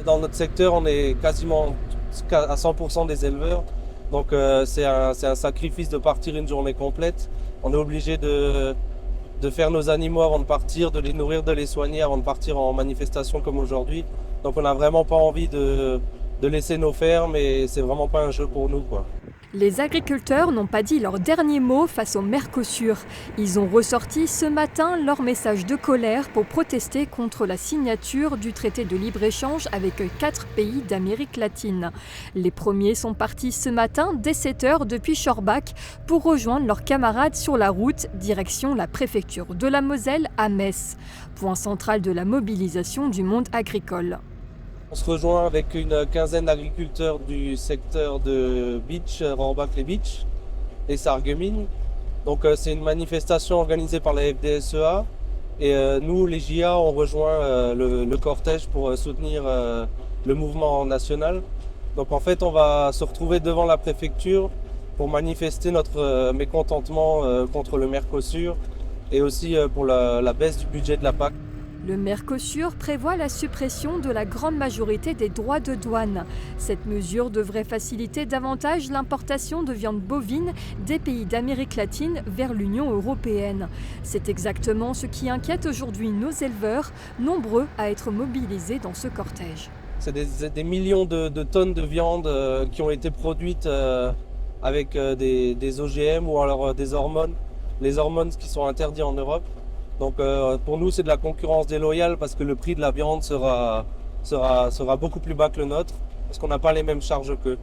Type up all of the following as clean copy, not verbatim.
dans notre secteur, on est quasiment à 100% des éleveurs. Donc c'est un sacrifice de partir une journée complète. On est obligé de faire nos animaux avant de partir, de les nourrir, de les soigner avant de partir en manifestation comme aujourd'hui. Donc on n'a vraiment pas envie de laisser nos fermes et c'est vraiment pas un jeu pour nous, quoi. Les agriculteurs n'ont pas dit leur dernier mot face au Mercosur. Ils ont ressorti ce matin leur message de colère pour protester contre la signature du traité de libre-échange avec 4 pays d'Amérique latine. Les premiers sont partis ce matin dès 7 h depuis Schorbach pour rejoindre leurs camarades sur la route, direction la préfecture de la Moselle à Metz, point central de la mobilisation du monde agricole. On se rejoint avec une quinzaine d'agriculteurs du secteur de Bitche, Rambach-les-Bitches et Sarreguemines. Donc c'est une manifestation organisée par la FDSEA et nous, les JA, on rejoint le cortège pour soutenir le mouvement national. Donc en fait, on va se retrouver devant la préfecture pour manifester notre mécontentement contre le Mercosur et aussi pour la baisse du budget de la PAC. Le Mercosur prévoit la suppression de la grande majorité des droits de douane. Cette mesure devrait faciliter davantage l'importation de viande bovine des pays d'Amérique latine vers l'Union européenne. C'est exactement ce qui inquiète aujourd'hui nos éleveurs, nombreux à être mobilisés dans ce cortège. C'est des millions de tonnes de viande qui ont été produites avec des OGM ou alors des hormones. Les hormones qui sont interdites en Europe. Donc pour nous, c'est de la concurrence déloyale parce que le prix de la viande sera beaucoup plus bas que le nôtre parce qu'on n'a pas les mêmes charges qu'eux.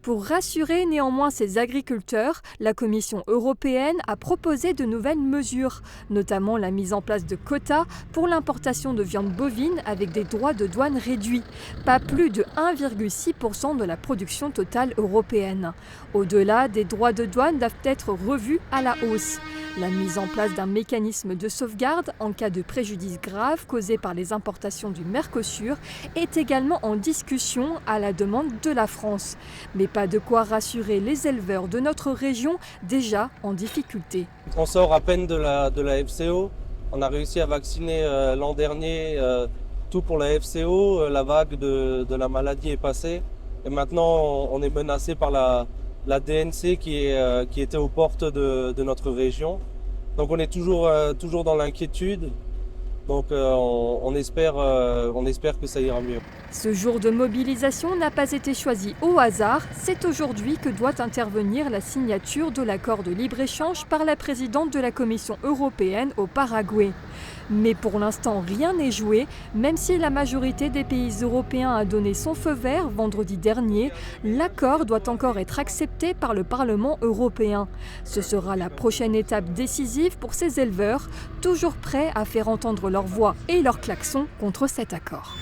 Pour rassurer néanmoins ces agriculteurs, la Commission européenne a proposé de nouvelles mesures, notamment la mise en place de quotas pour l'importation de viande bovine avec des droits de douane réduits, pas plus de 1,6% de la production totale européenne. Au-delà, des droits de douane doivent être revus à la hausse. La mise en place d'un mécanisme de sauvegarde en cas de préjudice grave causé par les importations du Mercosur est également en discussion à la demande de la France. Mais pas de quoi rassurer les éleveurs de notre région déjà en difficulté. On sort à peine de la FCO. On a réussi à vacciner l'an dernier tout pour la FCO. La vague de la maladie est passée. Et maintenant, on est menacé par la DNC qui était aux portes de notre région. Donc on est toujours dans l'inquiétude. Donc on espère que ça ira mieux. Ce jour de mobilisation n'a pas été choisi au hasard. C'est aujourd'hui que doit intervenir la signature de l'accord de libre-échange par la présidente de la Commission européenne au Paraguay. Mais pour l'instant, rien n'est joué. Même si la majorité des pays européens a donné son feu vert vendredi dernier, l'accord doit encore être accepté par le Parlement européen. Ce sera la prochaine étape décisive pour ces éleveurs, toujours prêts à faire entendre leur voix et leur klaxon contre cet accord.